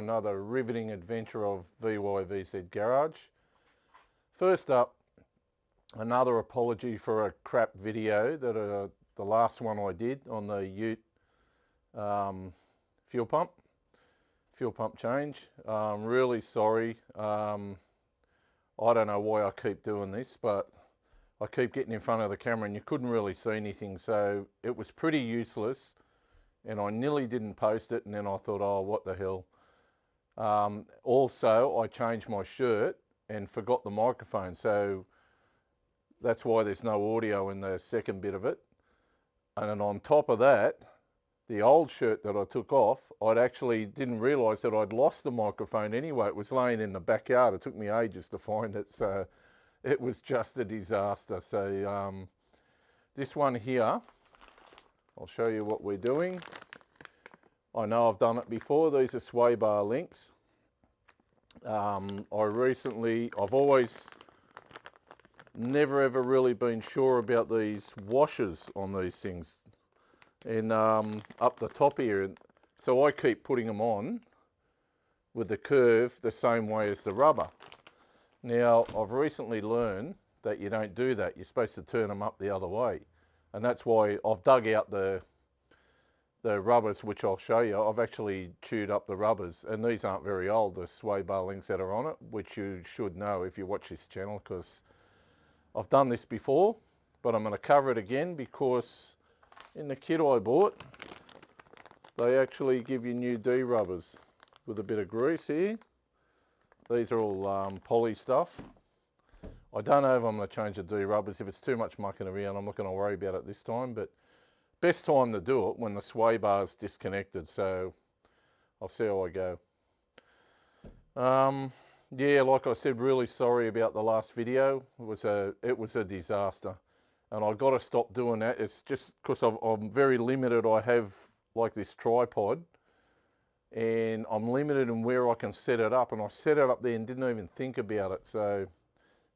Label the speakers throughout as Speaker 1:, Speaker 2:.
Speaker 1: another riveting adventure of VYVZ Garage. First up, another apology for a crap video that the last one I did on the Ute fuel pump change. Really sorry. I don't know why I keep doing this, but I keep getting in front of the camera and you couldn't really see anything, so it was pretty useless and I nearly didn't post it, and then I thought, oh, what the hell. Also, I changed my shirt and forgot the microphone, so that's why there's no audio in the second bit of it. And then on top of that, the old shirt that I took off, I'd actually didn't realise that I'd lost the microphone anyway. It was laying in the backyard. It took me ages to find it, so it was just a disaster. So this one here, I'll show you what we're doing. I know I've done it before. These are Swaybar links. I've always never ever really been sure about these washers on these things. And up the top here, so I keep putting them on with the curve the same way as the rubber. Now, I've recently learned that you don't do that. You're supposed to turn them up the other way. And that's why I've dug out the rubbers, which I'll show you. I've actually chewed up the rubbers, and these aren't very old, the Swaybar links that are on it, which you should know if you watch this channel, because I've done this before, but I'm going to cover it again because in the kit I bought, they actually give you new D rubbers with a bit of grease here. These are all poly stuff. I don't know if I'm going to change the D rubbers. If it's too much mucking around, I'm not going to worry about it this time, but best time to do it when the sway bar is disconnected, so I'll see how I go. Yeah, like I said, really sorry about the last video. It was a disaster, and I've got to stop doing that. It's just because I'm very limited. I have like this tripod, and I'm limited in where I can set it up, and I set it up there and didn't even think about it. So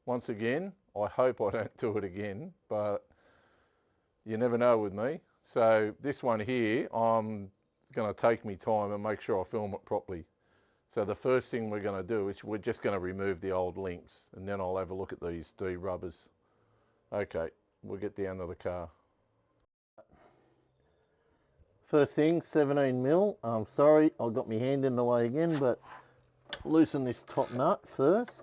Speaker 1: once again, I hope I don't do it again, but you never know with me. So this one here, I'm going to take me time and make sure I film it properly. So the first thing we're going to do is we're just going to remove the old links, and then I'll have a look at these D rubbers. Okay, we'll get down to the car. First thing, 17 mil. I'm sorry, I got my hand in the way again, but loosen this top nut first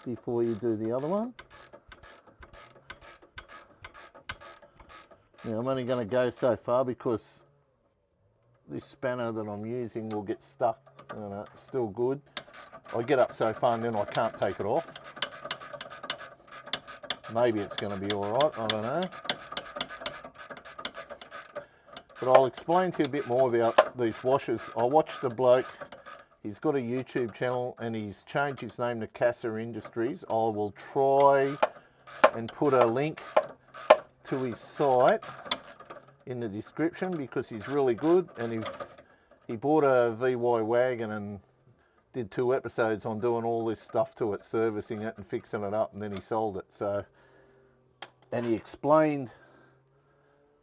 Speaker 1: before you do the other one. Now I'm only going to go so far because this spanner that I'm using will get stuck. It's still good. I get up so far and then I can't take it off. Maybe it's going to be alright, I don't know. But I'll explain to you a bit more about these washers. I watched the bloke, he's got a YouTube channel and he's changed his name to Casa Industries. I will try and put a link to his site in the description because he's really good, and he bought a VY wagon and did 2 episodes on doing all this stuff to it, servicing it and fixing it up, and then he sold it. So, and he explained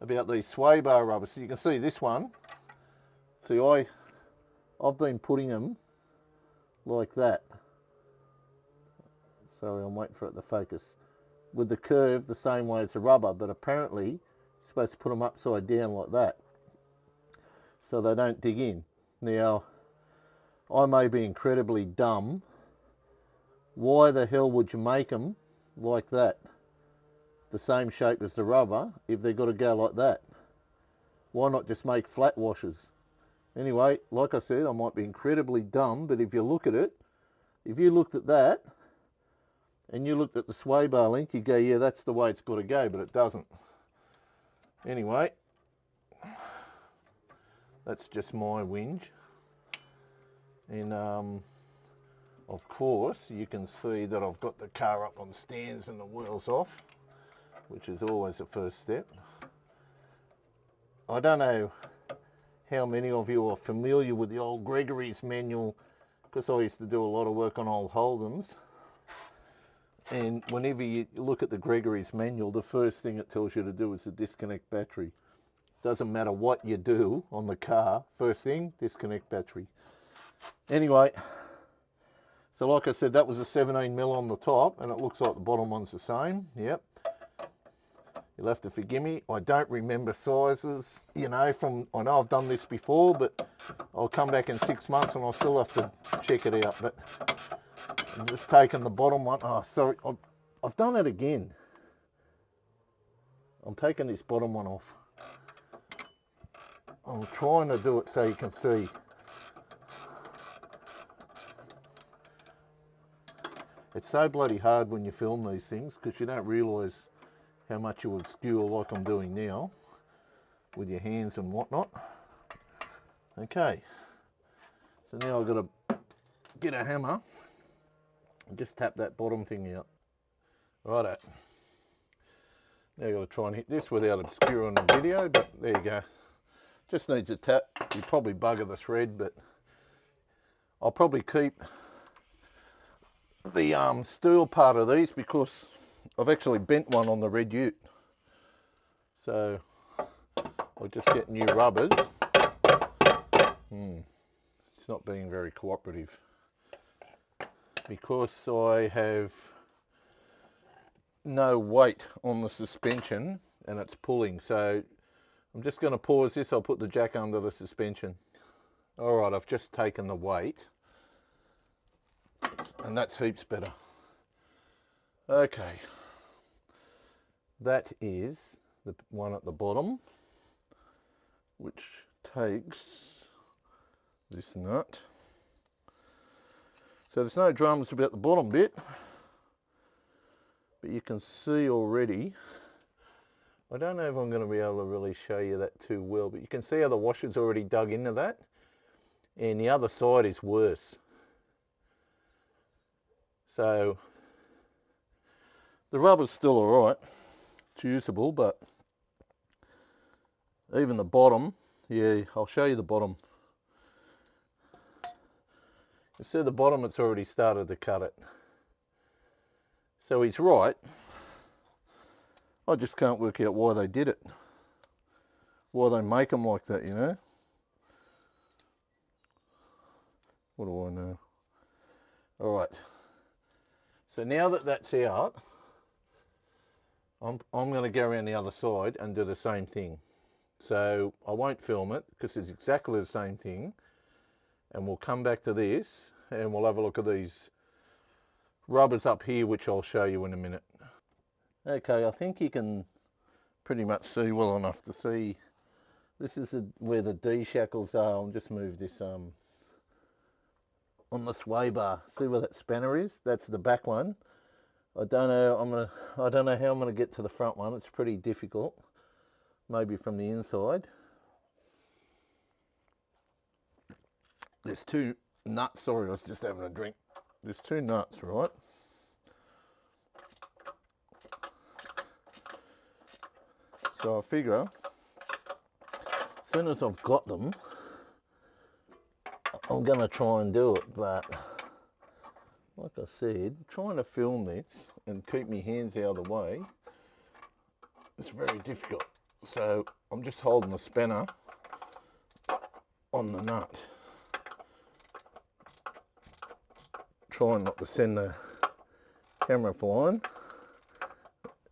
Speaker 1: about these Swaybar rubbers. So you can see this one. See, I've been putting them like that. Sorry, I'm waiting for it to focus. With the curve the same way as the rubber, but apparently you're supposed to put them upside down like that so they don't dig in. Now, I may be incredibly dumb. Why the hell would you make them like that, the same shape as the rubber, if they've got to go like that? Why not just make flat washers? Anyway, like I said, I might be incredibly dumb, but if you look at it, if you looked at that and you looked at the Swaybar link, you go, yeah, that's the way it's got to go, but it doesn't. Anyway, that's just my whinge. And of course, you can see that I've got the car up on stands and the wheels off, which is always the first step. I don't know how many of you are familiar with the old Gregory's manual, because I used to do a lot of work on old Holdens. And whenever you look at the Gregory's manual, the first thing it tells you to do is to disconnect battery. Doesn't matter what you do on the car, first thing, disconnect battery. Anyway, so like I said, that was a 17mm on the top, and it looks like the bottom one's the same. Yep. You'll have to forgive me. I don't remember sizes, you know, I know I've done this before, but I'll come back in 6 months and I'll still have to check it out. But I'm just taking the bottom one. Oh, sorry, I've done it again. I'm taking this bottom one off. I'm trying to do it so you can see. It's so bloody hard when you film these things because you don't realise how much you obscure like I'm doing now with your hands and whatnot. Okay, so now I've got to get a hammer and just tap that bottom thing out. Righto. Now I've got to try and hit this without obscuring the video, but there you go. Just needs a tap. You probably bugger the thread, but I'll probably keep the steel part of these because I've actually bent one on the red ute. So I'll just get new rubbers. It's not being very cooperative because I have no weight on the suspension and it's pulling. So I'm just going to pause this. I'll put the jack under the suspension. All right, I've just taken the weight and that's heaps better. Okay, that is the one at the bottom, which takes this nut. So there's no drums about the bottom bit, but you can see already, I don't know if I'm going to be able to really show you that too well, but you can see how the washer's already dug into that, and the other side is worse. So the rubber's still alright, it's usable, but even the bottom, yeah, I'll show you the bottom. You see the bottom, it's already started to cut it. So he's right. I just can't work out why they did it. Why they make them like that, you know. What do I know? Alright. So now that that's out, I'm going to go around the other side and do the same thing. So I won't film it because it's exactly the same thing. And we'll come back to this and we'll have a look at these rubbers up here, which I'll show you in a minute. Okay, I think you can pretty much see well enough to see. This is where the D-shackles are. I'll just move this on the Swaybar. See where that spanner is? That's the back one. I don't know how I'm gonna get to the front one. It's pretty difficult. Maybe from the inside. There's two nuts. Sorry, I was just having a drink. There's two nuts, right? So I figure, as soon as I've got them, I'm going to try and do it. But like I said, trying to film this and keep my hands out of the way is very difficult. So I'm just holding the spanner on the nut. Trying not to send the camera flying.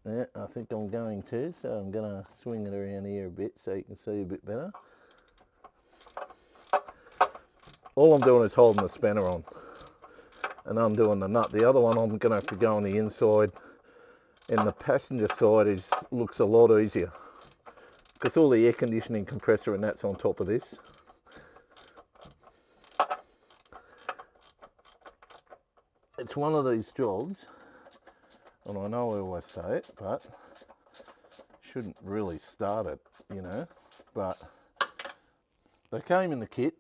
Speaker 1: Yeah, I think I'm going to, so I'm going to swing it around here a bit so you can see a bit better. All I'm doing is holding the spanner on and undoing the nut. The other one I'm going to have to go on the inside, and the passenger side looks a lot easier because all the air conditioning compressor and that's on top of this. It's one of these jobs, and I know I always say it, but shouldn't really start it, you know, but they came in the kit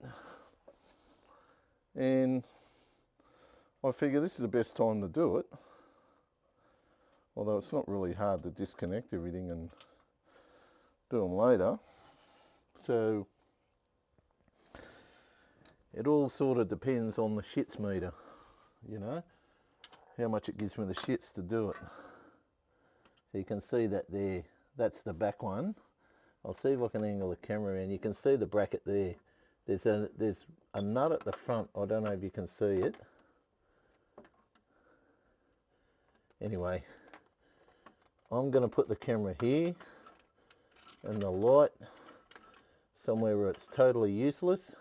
Speaker 1: and I figure this is the best time to do it, although it's not really hard to disconnect everything and do them later. So it all sort of depends on the shits meter, you know, how much it gives me the shits to do it. So you can see that there, that's the back one. I'll see if I can angle the camera in. You can see the bracket there. There's a nut at the front. I don't know if you can see it. Anyway, I'm going to put the camera here and the light somewhere where it's totally useless.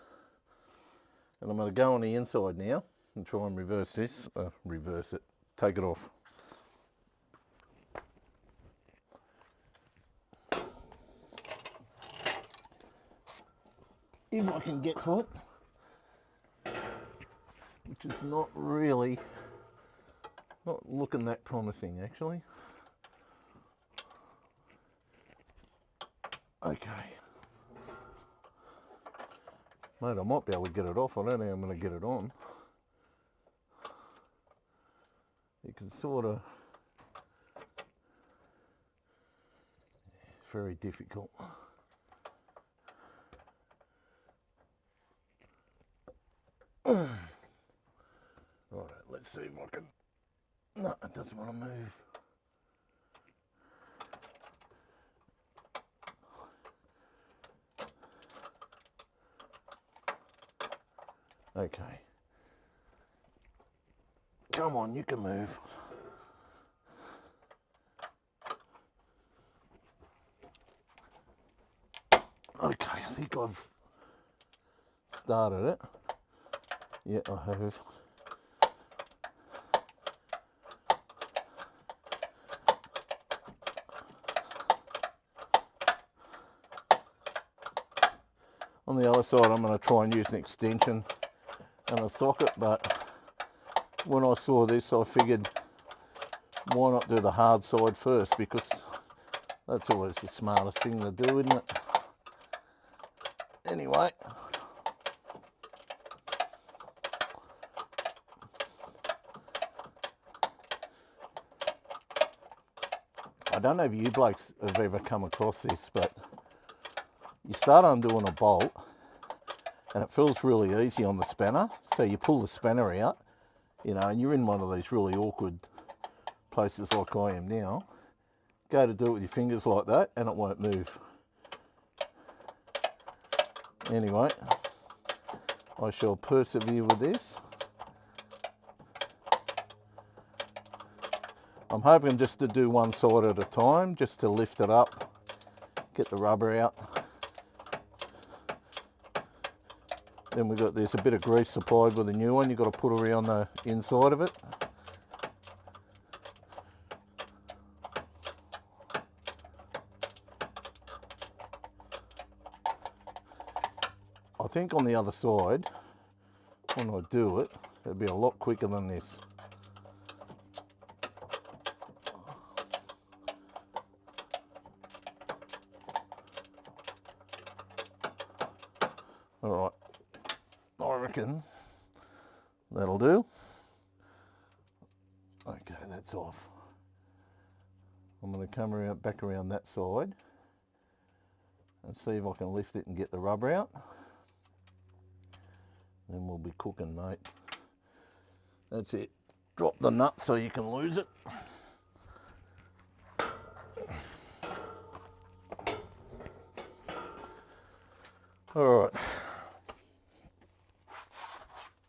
Speaker 1: And I'm going to go on the inside now and try and reverse this. Reverse it. Take it off. If I can get to it, which is not looking that promising actually. Okay. Mate, I might be able to get it off. I don't think I'm going to get it on. You can sort of... It's very difficult. Right, let's see if I can... No, it doesn't want to move. Okay. Come on, you can move. Okay, I think I've started it. Yeah, I have. On the other side, I'm going to try and use an extension and a socket, but when I saw this, I figured why not do the hard side first, because that's always the smartest thing to do, isn't it? Anyway, I don't know if you blokes have ever come across this, but you start undoing a bolt and it feels really easy on the spanner. So you pull the spanner out, you know, and you're in one of these really awkward places like I am now. Go to do it with your fingers like that and it won't move. Anyway, I shall persevere with this. I'm hoping just to do one side at a time, just to lift it up, get the rubber out. Then there's a bit of grease supplied with a new one you've got to put around the inside of it. I think on the other side, when I do it, it'll be a lot quicker than this. Alright, I reckon that'll do. Okay, that's off. I'm going to come back around that side and see if I can lift it and get the rubber out. Then we'll be cooking, mate. That's it. Drop the nut so you can lose it. Alright.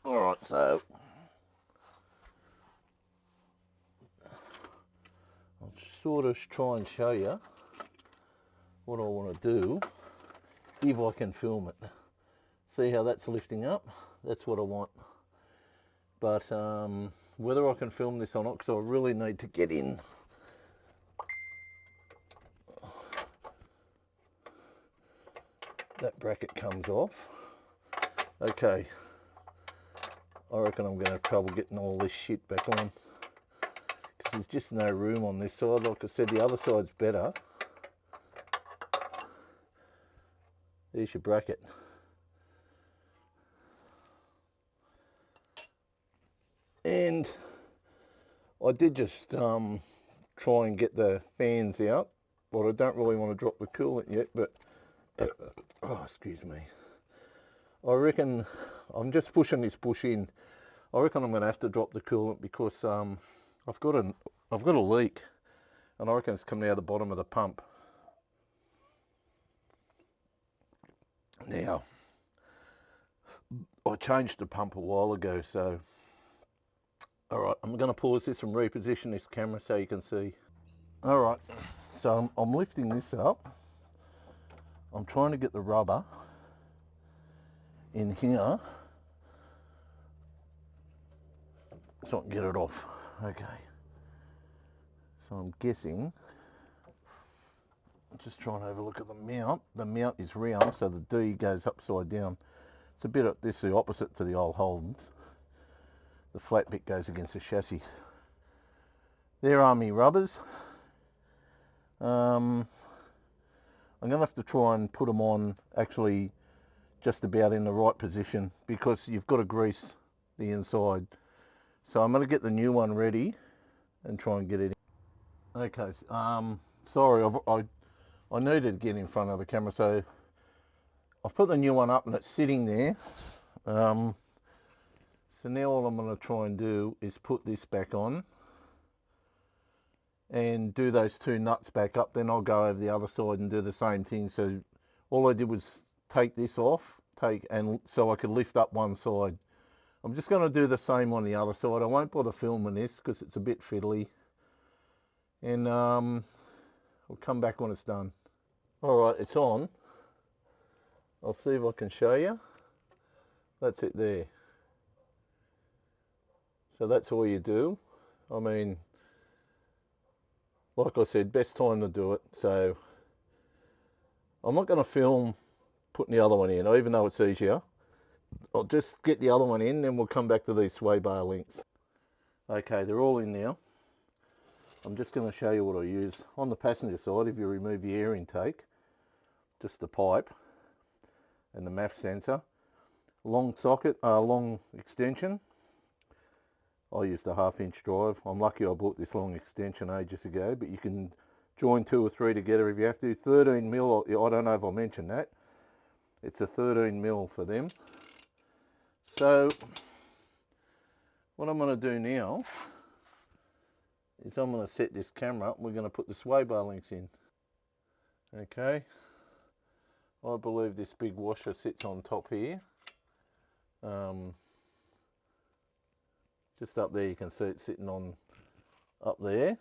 Speaker 1: Alright, so I'll sort of try and show you what I want to do if I can film it. See how that's lifting up? That's what I want. But whether I can film this or not, because I really need to get in. That bracket comes off. Okay. I reckon I'm going to have trouble getting all this shit back on, because there's just no room on this side. Like I said, the other side's better. There's your bracket. And I did just try and get the fans out, but I don't really want to drop the coolant yet, but oh, excuse me. I reckon I'm just pushing this bush in. I reckon I'm going to have to drop the coolant because I've got a leak, and I reckon it's coming out the bottom of the pump. Now, I changed the pump a while ago, so alright, I'm going to pause this and reposition this camera so you can see. Alright, so I'm lifting this up. I'm trying to get the rubber in here so I can get it off. Okay, so I'm guessing, I'm just trying to have a look at the mount. The mount is round, so the D goes upside down. It's a bit of, this is the opposite to the old Holdens. The flat bit goes against the chassis. There are me rubbers. I'm going to have to try and put them on actually just about in the right position, because you've got to grease the inside. So I'm going to get the new one ready and try and get it in. Okay, sorry, I needed to get in front of the camera, so I've put the new one up and it's sitting there. So now all I'm going to try and do is put this back on and do those two nuts back up. Then I'll go over the other side and do the same thing. So all I did was take this off, and so I could lift up one side. I'm just going to do the same on the other side. I won't bother filming this because it's a bit fiddly, and I'll come back when it's done. Alright, it's on. I'll see if I can show you. That's it there. So that's all you do. I mean, like I said, best time to do it. So I'm not going to film putting the other one in, even though it's easier. I'll just get the other one in, then we'll come back to these Swaybar links. Okay, they're all in now. I'm just going to show you what I use. On the passenger side, if you remove the air intake, just the pipe and the MAF sensor, long socket, long extension. I used a 1/2 inch drive. I'm lucky I bought this long extension ages ago, but you can join 2 or 3 together if you have to. 13 mil, I don't know if I mentioned that. It's a 13 mil for them. So what I'm going to do now is I'm going to set this camera up. We're going to put the Swaybar links in. Okay, I believe this big washer sits on top here. Just up there, you can see it sitting on up there.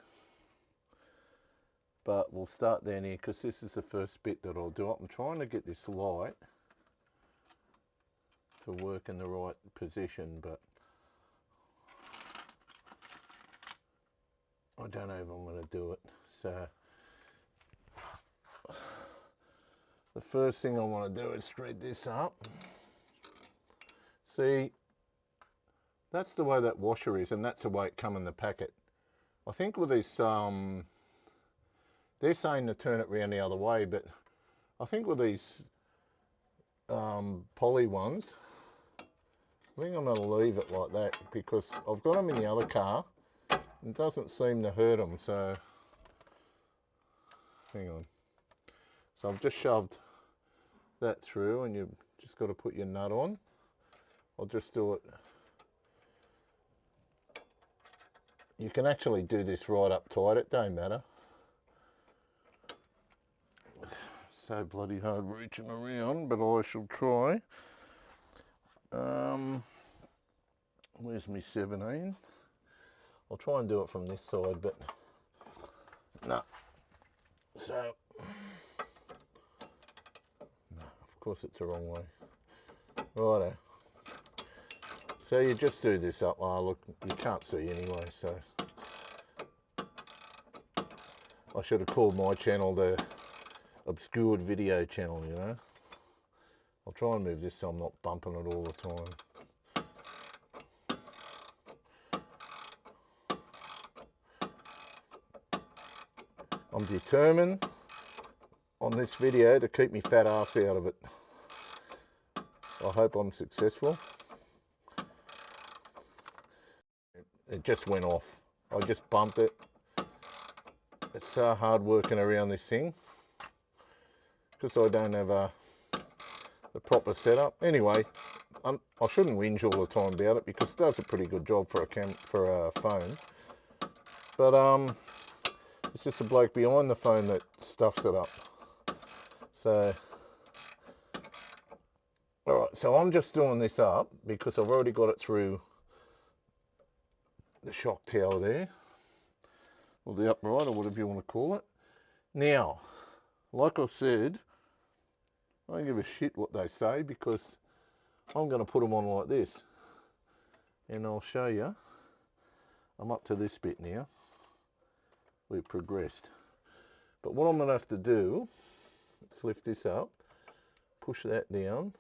Speaker 1: But we'll start down here because this is the first bit that I'll do. I'm trying to get this light to work in the right position, but I don't know if I'm going to do it. So the first thing I want to do is thread this up. See, that's the way that washer is, and that's the way it come in the packet. I think with this, they're saying to turn it around the other way, but I think with these poly ones, I think I'm going to leave it like that because I've got them in the other car. It doesn't seem to hurt them, so hang on. So I've just shoved that through, and you've just got to put your nut on. I'll just do it. You can actually do this right up tight, it don't matter. So bloody hard reaching around, but I shall try. Where's my 17? I'll try and do it from this side, but no. So, no, of course it's the wrong way. Righto. So you just do this up. Oh look, you can't see anyway, so. I should have called my channel the obscured video channel, you know. I'll try and move this so I'm not bumping it all the time. I'm determined on this video to keep me fat ass out of it. I hope I'm successful. It just went off. I just bumped it. It's so hard working around this thing because I don't have the proper setup. Anyway, I shouldn't whinge all the time about it because it does a pretty good job for a phone. But it's just a bloke behind the phone that stuffs it up. So Alright, so I'm just doing this up because I've already got it through the shock tower there, or the upright, or whatever you want to call it. Now, like I said, I don't give a shit what they say because I'm going to put them on like this. And I'll show you. I'm up to this bit now. We've progressed. But what I'm going to have to do, let's lift this up, push that down,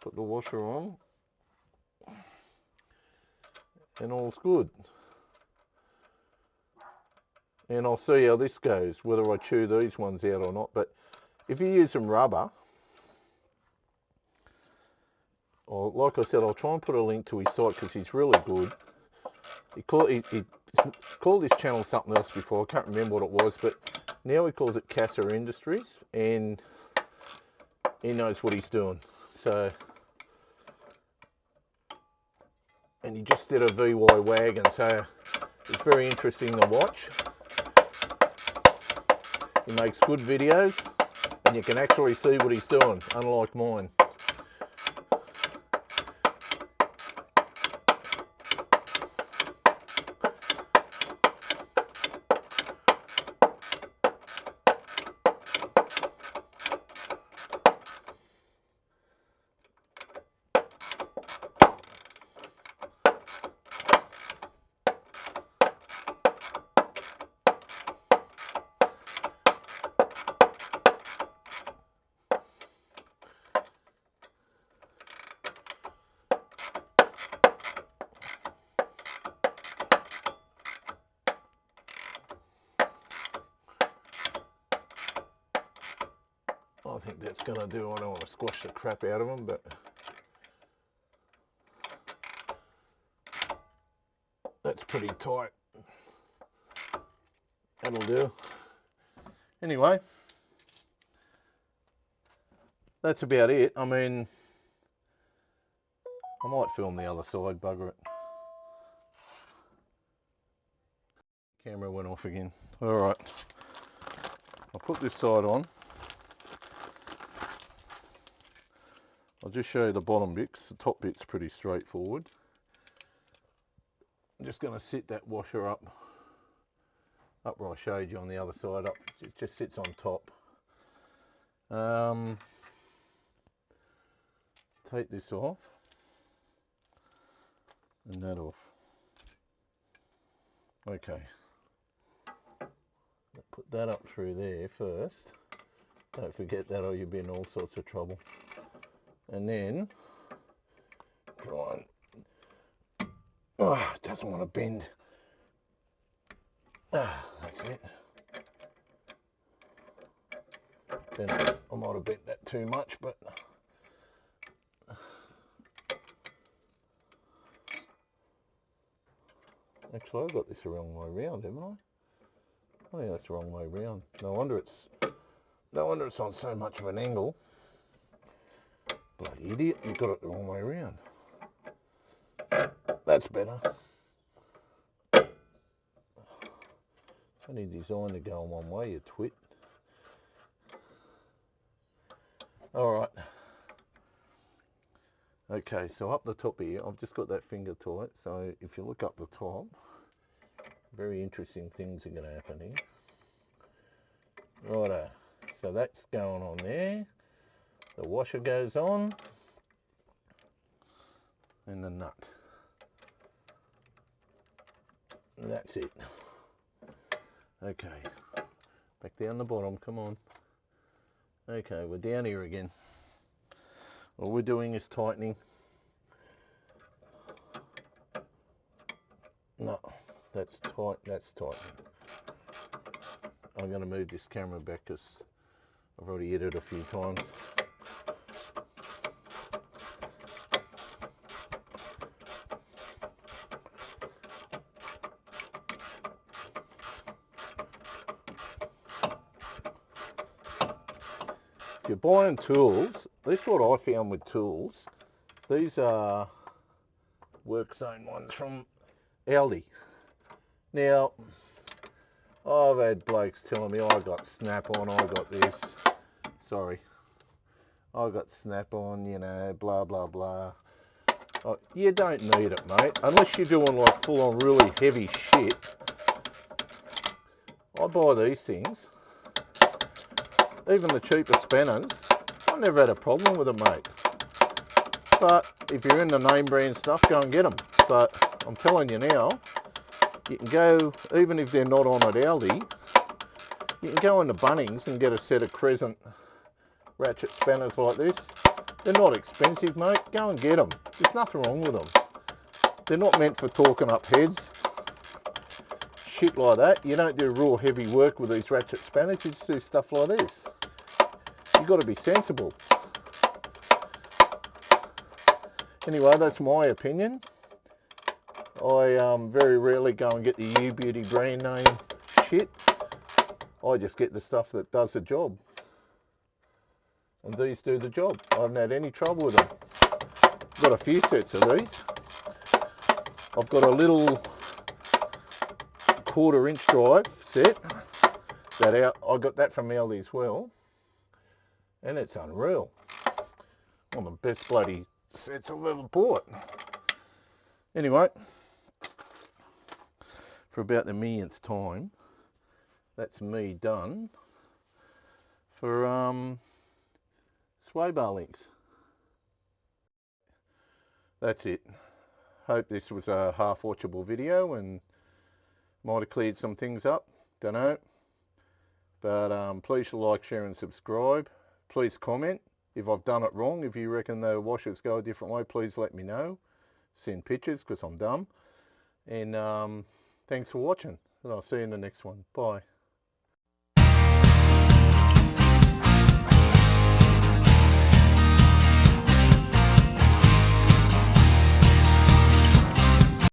Speaker 1: put the washer on, and all's good. And I'll see how this goes, whether I chew these ones out or not. But if you use some rubber, or like I said, I'll try and put a link to his site because he's really good. He called his channel something else before, I can't remember what it was, but now he calls it Casa Industries, and he knows what he's doing. So, and he just did a VY wagon, so it's very interesting to watch. He makes good videos, and you can actually see what he's doing, unlike mine. I think that's going to do. I don't want to squash the crap out of them, but that's pretty tight. That'll do. Anyway, that's about it. I mean, I might film the other side, bugger it. Camera went off again. All right, I'll put this side on. I'll just show you the bottom bit because the top bit's pretty straightforward. I'm just going to sit that washer up where I showed you on the other side. Up, it just sits on top. Take this off and that off. Okay, put that up through there first. Don't forget that or you'll be in all sorts of trouble. And then try and, it doesn't want to bend. That's it. Then I might have bent that too much, but actually I've got this the wrong way round, haven't I? I think that's the wrong way round. No wonder it's on so much of an angle. Bloody idiot, you've got it the wrong way around. That's better. It's only designed to go in one way, you twit. Alright. Okay, so up the top here, I've just got that finger tight, so if you look up the top, very interesting things are going to happen here. Righto, so that's going on there. The washer goes on, and the nut. And that's it. Okay, back down the bottom, come on. Okay, we're down here again. All we're doing is tightening. No, that's tight, that's tight. I'm going to move this camera back because I've already hit it a few times. If you're buying tools, this is what I found with tools. These are work zone ones from Aldi. Now, I've had blokes telling me I got snap-on, I got this. Sorry, I got snap-on, you know, blah, blah, blah. Oh, you don't need it, mate, unless you're doing like full-on really heavy shit. I buy these things. Even the cheaper spanners, I never had a problem with them, mate. But if you're in the name brand stuff, go and get them. But I'm telling you now, you can go, even if they're not on at Aldi, you can go into Bunnings and get a set of Crescent ratchet spanners like this. They're not expensive, mate. Go and get them. There's nothing wrong with them. They're not meant for torquing up heads. Shit like that. You don't do real heavy work with these ratchet spanners. You just do stuff like this. You've got to be sensible. Anyway, that's my opinion. I very rarely go and get the U-Beauty brand name shit. I just get the stuff that does the job. And these do the job. I haven't had any trouble with them. I've got a few sets of these. I've got a little 1/4-inch drive set. I got that from Aldi as well. And it's unreal. One of the best bloody sets I've ever bought. Anyway, for about the millionth time, that's me done for Swaybar links. That's it. Hope this was a half watchable video and might have cleared some things up. Don't know. But please like, share and subscribe. Please comment if I've done it wrong. If you reckon the washers go a different way, please let me know. Send pictures because I'm dumb. And thanks for watching. And I'll see you in the next one. Bye.